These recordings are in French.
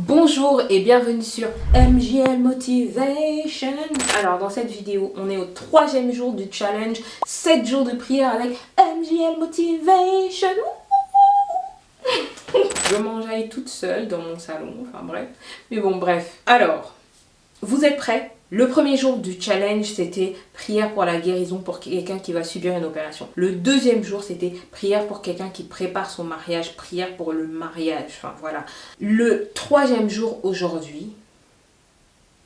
Bonjour et bienvenue sur MJL Motivation. Alors dans cette vidéo, on est au 3e jour du challenge 7 jours de prière avec MJL Motivation. Je mangeais toute seule dans mon salon, enfin bref. Mais bon bref. Alors, vous êtes prêts? Le premier jour du challenge, c'était prière pour la guérison pour quelqu'un qui va subir une opération. Le deuxième jour, c'était prière pour quelqu'un qui prépare son mariage, prière pour le mariage, enfin voilà. Le troisième jour aujourd'hui,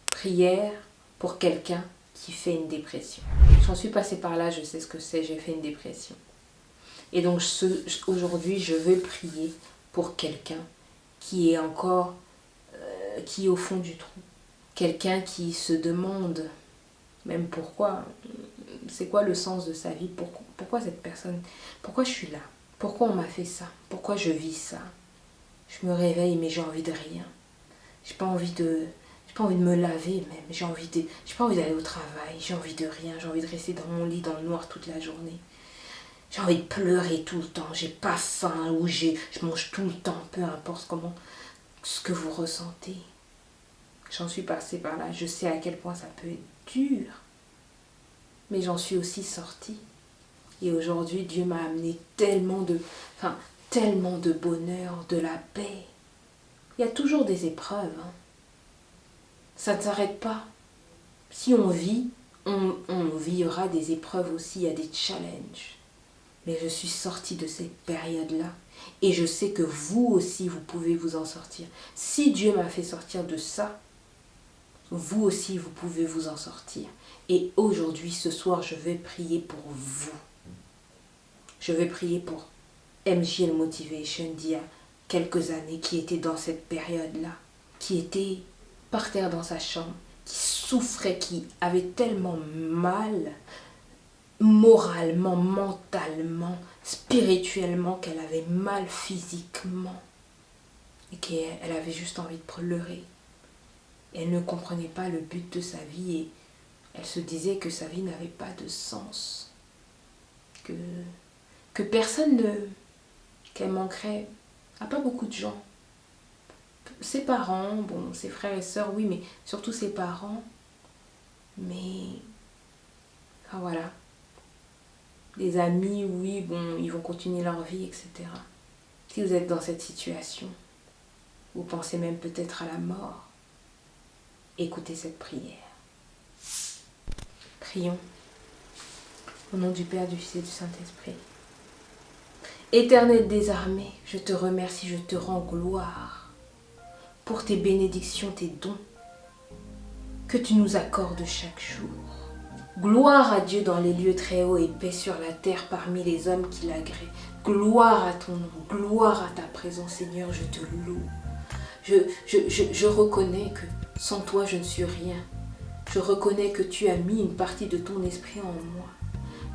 prière pour quelqu'un qui fait une dépression. J'en suis passée par là, je sais ce que c'est, j'ai fait une dépression. Et donc aujourd'hui, je veux prier pour quelqu'un qui est encore, qui est au fond du trou. Quelqu'un qui se demande même pourquoi, c'est quoi le sens de sa vie, pourquoi cette personne, pourquoi je suis là, pourquoi on m'a fait ça, pourquoi je vis ça. Je me réveille mais j'ai envie de rien. J'ai pas envie de me laver même, j'ai pas envie d'aller au travail, j'ai envie de rien, j'ai envie de rester dans mon lit dans le noir toute la journée. J'ai envie de pleurer tout le temps, j'ai pas faim ou je mange tout le temps, peu importe ce que vous ressentez. J'en suis passée par là, je sais à quel point ça peut être dur. Mais j'en suis aussi sortie. Et aujourd'hui, Dieu m'a amené tellement de bonheur, de la paix. Il y a toujours des épreuves. Hein. Ça ne s'arrête pas. Si on vit, on vivra des épreuves aussi, il y a des challenges. Mais je suis sortie de cette période-là. Et je sais que vous aussi, vous pouvez vous en sortir. Si Dieu m'a fait sortir de ça, vous aussi, vous pouvez vous en sortir. Et aujourd'hui, ce soir, je vais prier pour vous. Je vais prier pour MJL Motivation d'il y a quelques années, qui était dans cette période-là, qui était par terre dans sa chambre, qui souffrait, qui avait tellement mal, moralement, mentalement, spirituellement, qu'elle avait mal physiquement. Et qu'elle avait juste envie de pleurer. Elle ne comprenait pas le but de sa vie et elle se disait que sa vie n'avait pas de sens. Que personne qu'elle manquerait à pas beaucoup de gens. Ses parents, bon, ses frères et sœurs, oui, mais surtout ses parents. Mais, enfin voilà. Les amis, oui, bon, ils vont continuer leur vie, etc. Si vous êtes dans cette situation, vous pensez même peut-être à la mort. Écoutez cette prière. Prions. Au nom du Père, du Fils et du Saint-Esprit. Éternel des armées, je te remercie, je te rends gloire pour tes bénédictions, tes dons que tu nous accordes chaque jour. Gloire à Dieu dans les lieux très hauts et paix sur la terre parmi les hommes qui l'agréent. Gloire à ton nom, gloire à ta présence, Seigneur, je te loue. Je reconnais que sans toi, je ne suis rien. Je reconnais que tu as mis une partie de ton esprit en moi.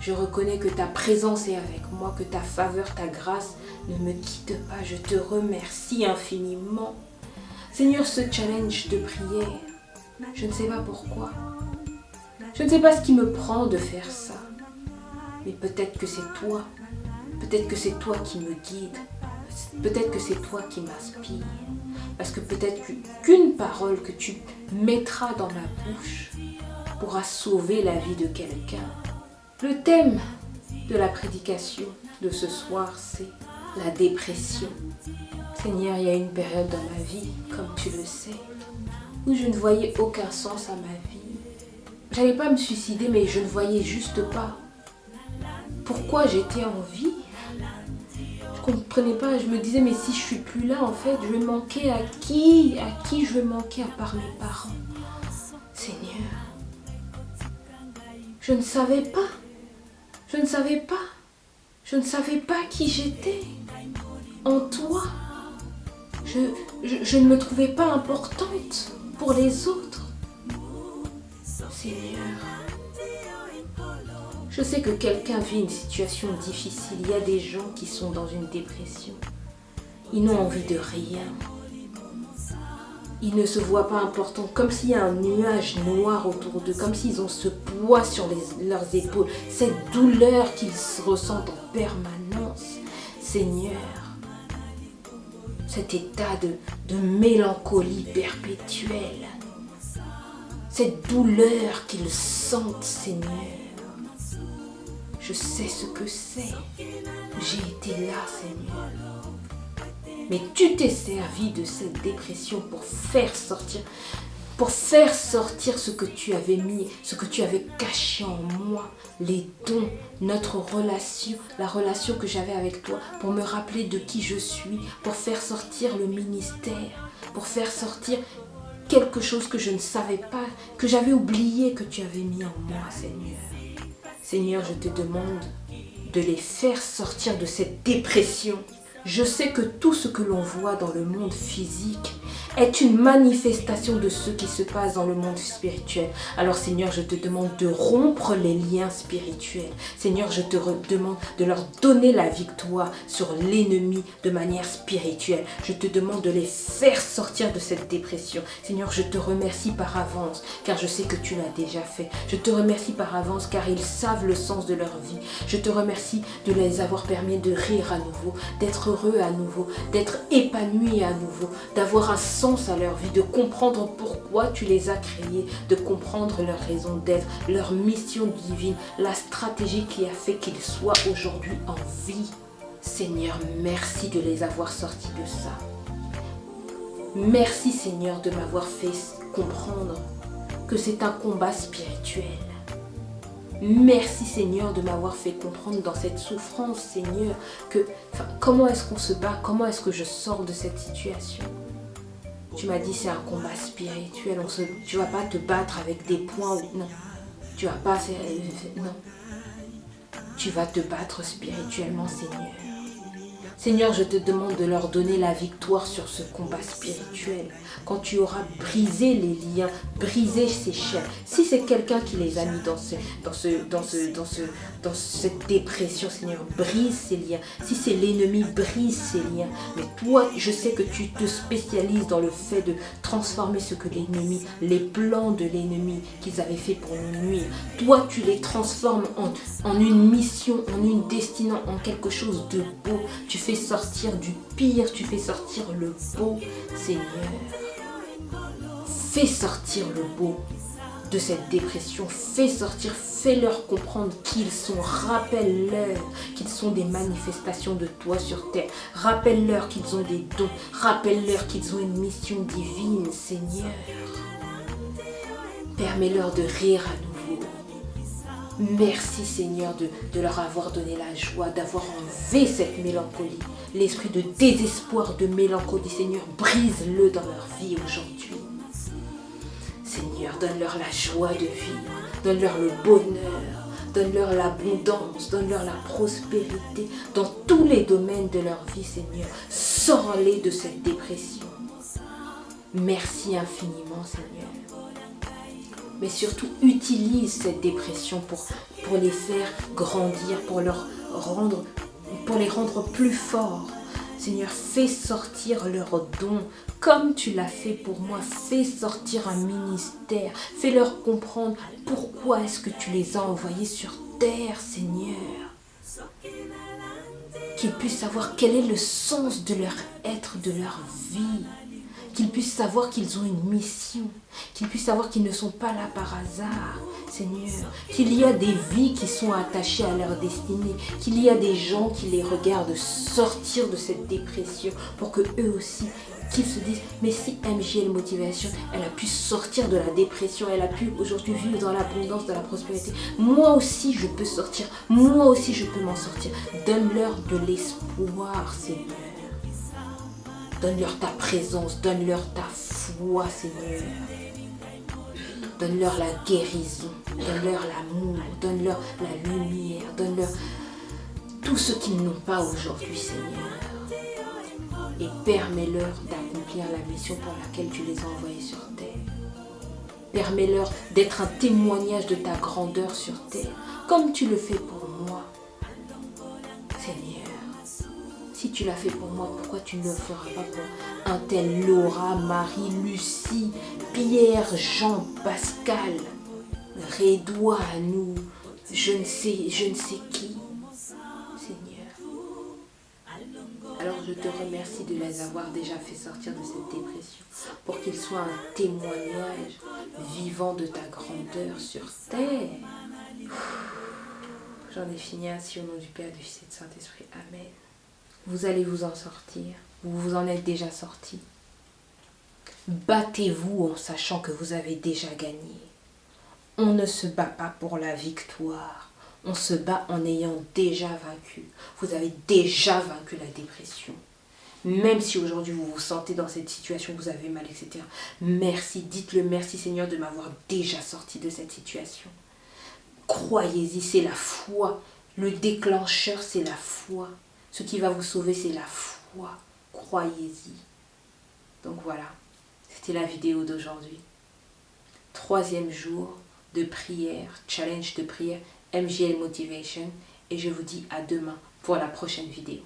Je reconnais que ta présence est avec moi, que ta faveur, ta grâce ne me quitte pas. Je te remercie infiniment. Seigneur, ce challenge de prière, je ne sais pas pourquoi. Je ne sais pas ce qui me prend de faire ça. Mais peut-être que c'est toi. Peut-être que c'est toi qui me guide. Peut-être que c'est toi qui m'inspire. Parce que peut-être qu'une parole que tu mettras dans ma bouche pourra sauver la vie de quelqu'un. Le thème de la prédication de ce soir, c'est la dépression. Seigneur, il y a une période dans ma vie, comme tu le sais, où je ne voyais aucun sens à ma vie. J'allais pas me suicider, mais je ne voyais juste pas pourquoi j'étais en vie. Je comprenais pas, je me disais mais si je suis plus là en fait, je vais manquer à qui je vais manquer à part mes parents. Seigneur, je ne savais pas qui j'étais en toi. Je ne me trouvais pas importante pour les autres. Seigneur, je sais que quelqu'un vit une situation difficile. Il y a des gens qui sont dans une dépression. Ils n'ont envie de rien. Ils ne se voient pas importants, comme s'il y a un nuage noir autour d'eux, comme s'ils ont ce poids sur leurs épaules, cette douleur qu'ils ressentent en permanence. Seigneur, cet état de mélancolie perpétuelle, cette douleur qu'ils sentent, Seigneur. Je sais ce que c'est. J'ai été là, Seigneur. Mais tu t'es servi de cette dépression pour faire sortir ce que tu avais mis, ce que tu avais caché en moi, les dons, notre relation, la relation que j'avais avec toi, pour me rappeler de qui je suis, pour faire sortir le ministère, pour faire sortir quelque chose que je ne savais pas, que j'avais oublié que tu avais mis en moi, Seigneur. Seigneur, je te demande de les faire sortir de cette dépression. Je sais que tout ce que l'on voit dans le monde physique est une manifestation de ce qui se passe dans le monde spirituel. Alors Seigneur, je te demande de rompre les liens spirituels. Seigneur, je te demande de leur donner la victoire sur l'ennemi de manière spirituelle. Je te demande de les faire sortir de cette dépression. Seigneur, je te remercie par avance, car je sais que tu l'as déjà fait. Je te remercie par avance, car ils savent le sens de leur vie. Je te remercie de les avoir permis de rire à nouveau, d'être heureux à nouveau, d'être épanouis à nouveau, d'avoir un sens à leur vie, de comprendre pourquoi tu les as créés, de comprendre leur raison d'être, leur mission divine, la stratégie qui a fait qu'ils soient aujourd'hui en vie. Seigneur, merci de les avoir sortis de ça. Merci Seigneur de m'avoir fait comprendre que c'est un combat spirituel. Merci Seigneur de m'avoir fait comprendre dans cette souffrance, Seigneur, comment est-ce qu'on se bat, comment est-ce que je sors de cette situation. Tu m'as dit c'est un combat spirituel, tu ne vas pas te battre avec des poings, non. Tu vas pas faire, non. Tu vas te battre spirituellement, Seigneur. Seigneur, je te demande de leur donner la victoire sur ce combat spirituel. Quand tu auras brisé les liens, brisé ces chaînes. Si c'est quelqu'un qui les a mis dans cette dépression, Seigneur, brise ces liens. Si c'est l'ennemi, brise ces liens. Mais toi, je sais que tu te spécialises dans le fait de transformer ce que l'ennemi, les plans de l'ennemi qu'ils avaient fait pour nous nuire. Toi, tu les transformes en une mission, en une destinée, en quelque chose de beau. Tu fais sortir du pire, tu fais sortir le beau, Seigneur. Fais sortir le beau de cette dépression, fais-leur comprendre qu'ils sont, rappelle-leur qu'ils sont des manifestations de toi sur terre, rappelle-leur qu'ils ont des dons, rappelle-leur qu'ils ont une mission divine, Seigneur. Permets-leur de rire à nouveau. Merci Seigneur de leur avoir donné la joie, d'avoir enlevé cette mélancolie. L'esprit de désespoir, de mélancolie, Seigneur, brise-le dans leur vie aujourd'hui. Seigneur, donne-leur la joie de vivre, donne-leur le bonheur, donne-leur l'abondance, donne-leur la prospérité dans tous les domaines de leur vie, Seigneur. Sors-les de cette dépression. Merci infiniment, Seigneur. Mais surtout, utilise cette dépression pour les faire grandir, pour les rendre plus forts. Seigneur, fais sortir leurs dons comme tu l'as fait pour moi. Fais sortir un ministère. Fais-leur comprendre pourquoi est-ce que tu les as envoyés sur terre, Seigneur. Qu'ils puissent savoir quel est le sens de leur être, de leur vie. Qu'ils puissent savoir qu'ils ont une mission, qu'ils puissent savoir qu'ils ne sont pas là par hasard, Seigneur, qu'il y a des vies qui sont attachées à leur destinée, qu'il y a des gens qui les regardent sortir de cette dépression pour que eux aussi, qu'ils se disent, mais si MJL Motivation, elle a pu sortir de la dépression, elle a pu aujourd'hui vivre dans l'abondance, dans la prospérité, moi aussi je peux sortir, moi aussi je peux m'en sortir. Donne-leur de l'espoir, Seigneur. Donne-leur ta présence, donne-leur ta foi, Seigneur. Donne-leur la guérison, donne-leur l'amour, donne-leur la lumière, donne-leur tout ce qu'ils n'ont pas aujourd'hui, Seigneur. Et permets-leur d'accomplir la mission pour laquelle tu les as envoyés sur terre. Permets-leur d'être un témoignage de ta grandeur sur terre, comme tu le fais pour moi, Seigneur. Si tu l'as fait pour moi, pourquoi tu ne le feras pas pour un tel Laura, Marie, Lucie, Pierre, Jean, Pascal, Rédois, nous, je ne sais qui, Seigneur. Alors je te remercie de les avoir déjà fait sortir de cette dépression pour qu'ils soient un témoignage vivant de ta grandeur sur terre. J'en ai fini ainsi au nom du Père, du Fils et du Saint-Esprit. Amen. Vous allez vous en sortir. Vous vous en êtes déjà sortis. Battez-vous en sachant que vous avez déjà gagné. On ne se bat pas pour la victoire. On se bat en ayant déjà vaincu. Vous avez déjà vaincu la dépression. Même si aujourd'hui vous vous sentez dans cette situation, vous avez mal, etc. Merci, dites-le merci Seigneur de m'avoir déjà sorti de cette situation. Croyez-y, c'est la foi. Le déclencheur, c'est la foi. Ce qui va vous sauver, c'est la foi. Croyez-y. Donc voilà, c'était la vidéo d'aujourd'hui. 3e jour de prière, challenge de prière, MJL Motivation. Et je vous dis à demain pour la prochaine vidéo.